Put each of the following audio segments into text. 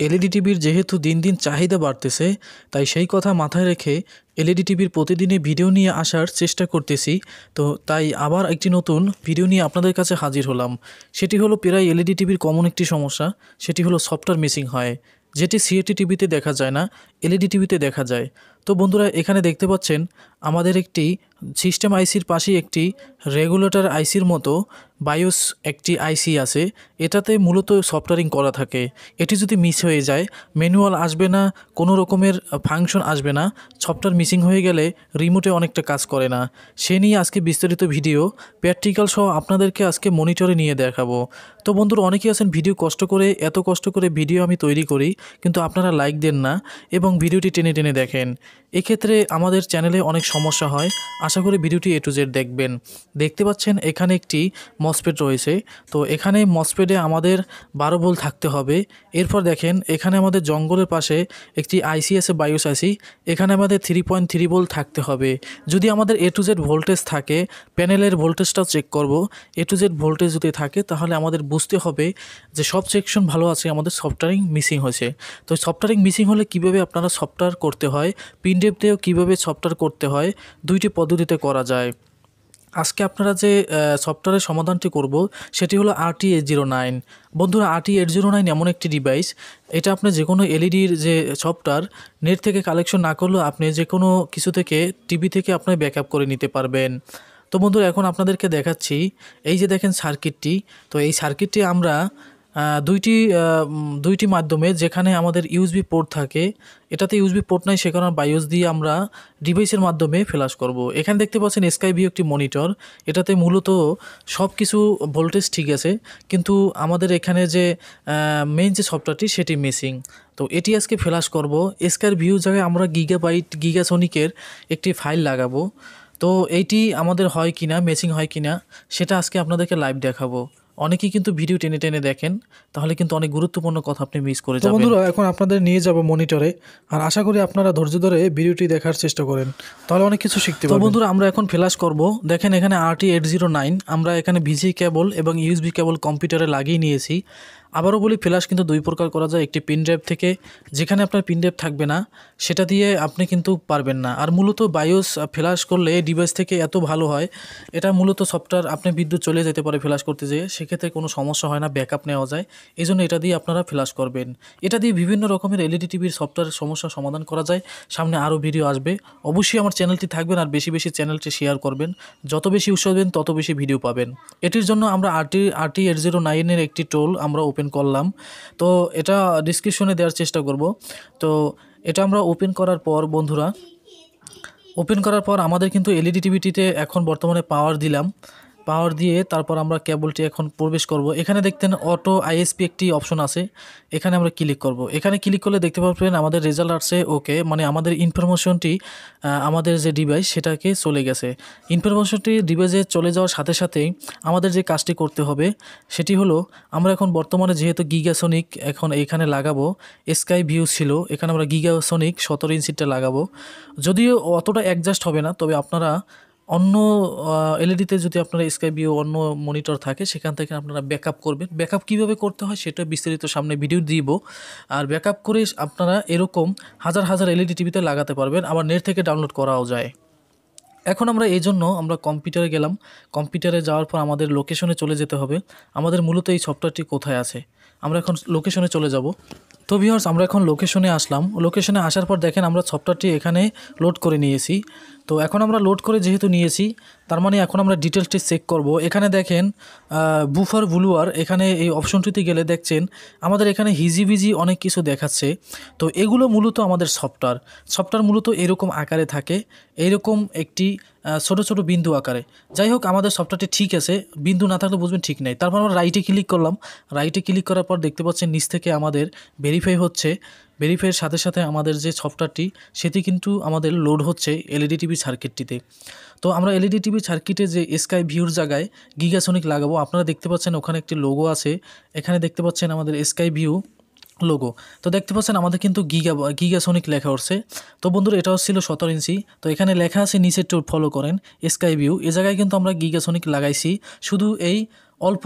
LED টিভির যেহেতু দিন দিন চাহিদা বাড়তেছে, তাই সেই কথা মাথায় রেখে এলইডি টিভির প্রতিদিনই ভিডিও নিয়ে আসার চেষ্টা করতেছি। তো তাই আবার একটি নতুন ভিডিও নিয়ে আপনাদের কাছে হাজির হলাম। সেটি হলো প্রায় এলইডি টিভির কমন একটি সমস্যা, সেটি হলো সফটওয়্যার মিসিং হয়, যেটি সিআরটি টিভিতে দেখা যায় না, এলইডি টিভিতে দেখা যায়। তো বন্ধুরা, এখানে দেখতে পাচ্ছেন আমাদের একটি সিস্টেম আইসির পাশেই একটি রেগুলেটর আইসির মতো বায়োস একটি আইসি আছে। এটাতে মূলত সফটওয়্যারিং করা থাকে। এটি যদি মিস হয়ে যায়, ম্যানুয়াল আসবে না, কোনো রকমের ফাংশন আসবে না। সফটওয়্যার মিসিং হয়ে গেলে রিমোটে অনেকটা কাজ করে না। সে নিয়ে আজকে বিস্তারিত ভিডিও প্র্যাকটিক্যাল সহ আপনাদেরকে আজকে মনিটরে নিয়ে দেখাবো। তো বন্ধুরা, অনেকেই আছেন ভিডিও এত কষ্ট করে ভিডিও আমি তৈরি করি, কিন্তু আপনারা লাইক দেন না এবং ভিডিওটি টেনে টেনে দেখেন। এক্ষেত্রে আমাদের চ্যানেলে অনেক সমস্যা হয়। আশা করি ভিডিওটি A to Z দেখবেন। দেখতে পাচ্ছেন এখানে একটি মসফেট রয়েছে। তো এখানে মসফেটে আমাদের 12 ভোল্ট থাকতে হবে। এরপর দেখেন এখানে আমাদের জঙ্গলের পাশে একটি আইসি আছে, বায়োস আইসি। এখানে আমাদের 3.3 ভোল্ট থাকতে হবে। যদি আমাদের A to Z ভোল্টেজ থাকে, প্যানেলের ভোল্টেজটাও চেক করব। A to Z ভোল্টেজ যদি থাকে তাহলে আমাদের বুঝতে হবে যে সব সেকশন ভালো আছে, আমাদের সফটওয়্যারিং মিসিং হয়েছে। তো সফটওয়্যারিং মিসিং হলে কিভাবে আপনারা সফটওয়্যার করতে হয়, পিনড্রাইভ দিয়েও কীভাবে সফটওয়্যার করতে হয়, দুইটি পদ্ধতিতে করা যায়। আজকে আপনারা যে সফটওয়্যারের সমাধানটি করব সেটি হলো RT809। বন্ধুরা, RT809 এমন একটি ডিভাইস, এটা আপনি যে কোনো এলইডির যে সফটওয়্যার নেট থেকে কালেকশন না করলেও আপনি যে কোনো কিছু থেকে, টিভি থেকে আপনি ব্যাকআপ করে নিতে পারবেন। তো বন্ধুরা, এখন আপনাদেরকে দেখাচ্ছি। এই যে দেখেন সার্কিটটি। তো এই সার্কিটটি আমরা দুইটি মাধ্যমে, যেখানে আমাদের ইউএসবি পোর্ট থাকে, এটাতে ইউএসবি পোর্ট নাই, সে কারণে বায়োস দিয়ে আমরা ডিভাইসের মাধ্যমে ফ্ল্যাশ করব। এখানে দেখতে পাচ্ছেন স্কাইভিউ একটি মনিটর। এটাতে মূলত সব কিছু ভোল্টেজ ঠিক আছে, কিন্তু আমাদের এখানে যে মেইন যে সফটওয়্যারটি সেটি মিসিং। তো এটি আজকে ফ্ল্যাশ করব। স্কাইভিউ জায়গায় আমরা গিগাসনিকের একটি ফাইল লাগাবো। তো এইটি আমাদের হয় কিনা, ম্যাচিং হয় কিনা, সেটা আজকে আপনাদেরকে লাইভ দেখাবো। অনেকেই কিন্তু ভিডিও টেনে টেনে দেখেন, তাহলে কিন্তু অনেক গুরুত্বপূর্ণ কথা আপনি মিস করে যাবেন। বন্ধুরা, এখন আপনাদের নিয়ে যাব মনিটরে, আর আশা করি আপনারা ধৈর্য ধরে ভিডিওটি দেখার চেষ্টা করেন, তাহলে অনেক কিছু শিখতে পারবেন। তো বন্ধুরা, আমরা এখন ফ্ল্যাশ করব। দেখেন এখানে RT809 আমরা এখানে ভিজি কেবল এবং ইউএসবি কেবল কম্পিউটারে লাগিয়ে নিয়েছি। আবারও বলি, ফ্ল্যাশ কিন্তু দুই প্রকার করা যায়। একটি পিনড্রাইভ থেকে, যেখানে আপনার পিনড্রাইভ থাকবে না, সেটা দিয়ে আপনি কিন্তু পারবেন না। আর মূলত বায়োস ফ্ল্যাশ করলে ডিভাইস থেকে এত ভালো হয়, এটা মূলত সফটওয়্যার আপনি বিদ্যুৎ চলে যেতে পারে ফ্ল্যাশ করতে যেয়ে, সেক্ষেত্রে কোনো সমস্যা হয় না, ব্যাকআপ নেওয়া যায়। এই জন্য এটা দিয়ে আপনারা ফ্ল্যাশ করবেন। এটা দিয়ে বিভিন্ন রকমের এলইডি টিভির সফটওয়্যারের সমস্যার সমাধান করা যায়। সামনে আরও ভিডিও আসবে। অবশ্যই আমার চ্যানেলটি থাকবেন, আর বেশি বেশি চ্যানেলটি শেয়ার করবেন। যত বেশি উৎসাহ দেবেন তত বেশি ভিডিও পাবেন। এটির জন্য আমরা RT809 একটি টোল আমরা ওপেন করলাম। তো এটা ডিসক্রিপশনে দেওয়ার চেষ্টা করব। তো এটা আমরা ওপেন করার পর বন্ধুরা, আমাদের কিন্তু এলইডি টিভিটিতে এখন বর্তমানে পাওয়ার দিলাম। পাওয়ার দিয়ে তারপর আমরা কেবলটি এখন প্রবেশ করব। এখানে দেখতেন অটো আইএসপি একটি অপশন আছে, এখানে আমরা ক্লিক করব। এখানে ক্লিক করলে দেখতে পাবেন আমাদের রেজাল্ট আসছে ওকে, মানে আমাদের ইনফরমেশনটি আমাদের যে ডিভাইস সেটাকে চলে গেছে। ইনফরমেশনটি ডিভাইসে চলে যাওয়ার সাথে সাথেই আমাদের যে কাজটি করতে হবে সেটি হলো, আমরা এখন বর্তমানে যেহেতু গিগাসনিক এখন এখানে লাগাবো, স্কাইভিউ ছিল, এখানে আমরা গিগাসনিক 17 ইঞ্চিটা লাগাবো। যদিও অতটা অ্যাডজাস্ট হবে না, তবে আপনারা অন্য এলইডিতে যদি আপনারা স্কাইভিউ অন্য মনিটর থাকে, সেখান থেকে আপনারা ব্যাকআপ করবেন। ব্যাকআপ কীভাবে করতে হয় সেটা বিস্তারিত সামনে ভিডিও দিব। আর ব্যাকআপ করে আপনারা এরকম হাজার হাজার এলইডি টিভিতে লাগাতে পারবেন, আবার নেট থেকে ডাউনলোড করাও যায়। এখন আমরা এই জন্য আমরা কম্পিউটারে গেলাম। কম্পিউটারে যাওয়ার পর আমাদের লোকেশনে চলে যেতে হবে। আমাদের মূলত এই সফটওয়্যারটি কোথায় আছে, আমরা এখন লোকেশনে চলে যাব। তো ভিউয়ার্স, আমরা এখন লোকেশনে আসলাম। লোকেশনে আসার পর দেখেন আমরা সফটওয়্যারটি এখানে লোড করে নিয়েছি। তো এখন আমরা লোড করে যেহেতু নিয়েছি, তার মানে এখন আমরা ডিটেলসটি চেক করব। এখানে দেখেন বুফার ব্লুয়ার, এখানে এই অপশনটিতে গেলে দেখছেন আমাদের এখানে হিজিবিজি অনেক কিছু দেখাচ্ছে। তো এগুলো মূলত আমাদের সফটওয়্যার মূলত এরকম আকারে থাকে, এইরকম একটি ছোট ছোট বিন্দু আকারে। যাই হোক, আমাদের সফটওয়্যারটি ঠিক আছে, বিন্দু না থাকলে বুঝবেন ঠিক নেই। তারপর আমরা রাইটে ক্লিক করলাম। রাইটে ক্লিক করার পর দেখতে পাচ্ছেন নিচ থেকে আমাদের ভেরিফাই হচ্ছে। ভেরিফাইয়ের সাথে সাথে আমাদের যে সফটওয়্যারটি সেটি কিন্তু আমাদের লোড হচ্ছে এলইডি টিভি সার্কিটটিতে। তো আমরা এলইডি টিভি সার্কিটে যে স্কাইভিউর জায়গায় গিগাসনিক লাগাবো, আপনারা দেখতে পাচ্ছেন ওখানে একটি লোগো আছে। এখানে দেখতে পাচ্ছেন আমাদের স্কাইভিউ লোগো। তো দেখতে পাচ্ছেন আমাদের কিন্তু গিগাসনিক লেখা উঠছে। তো বন্ধুরা, এটা ছিল 17 ইঞ্চি। তো এখানে লেখা আছে, নিচে একটু ফলো করেন স্কাইভিউ, এ জায়গায় কিন্তু আমরা গিগাসনিক লাগাইছি। শুধু এই অল্প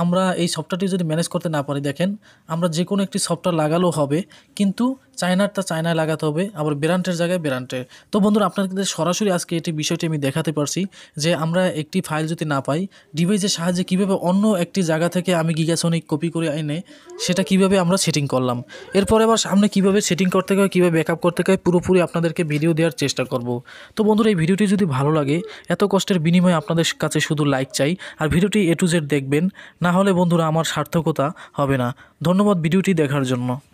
আমরা এই সফটওয়্যারটি যদি ম্যানেজ করতে না পারি, দেখেন আমরা যে কোনো একটি সফটওয়্যার লাগালেও হবে, কিন্তু চায়নারটা চায়নায় লাগাতে হবে, আবার ব্র্যান্ডের জায়গায় ব্র্যান্ডের। তো বন্ধুরা, আপনাদের সরাসরি আজকে এটি বিষয়টি আমি দেখাতে পারছি যে আমরা একটি ফাইল যদি না পাই, ডিভাইসের সাহায্যে কীভাবে অন্য একটি জায়গা থেকে আমি গিগাসনিক কপি করে এনে সেটা কিভাবে আমরা সেটিং করলাম। এরপরে আবার সামনে কিভাবে সেটিং করতে হয়, কীভাবে ব্যাকআপ করতে হয়, পুরোপুরি আপনাদেরকে ভিডিও দেওয়ার চেষ্টা করব। তো বন্ধুরা, এই ভিডিওটি যদি ভালো লাগে, এত কষ্টের বিনিময়ে আপনাদের কাছে শুধু লাইক চাই, আর ভিডিওটি A to Z দেখবেন, না হলে বন্ধুরা আমার সার্থকতা হবে না। ধন্যবাদ ভিডিওটি দেখার জন্য।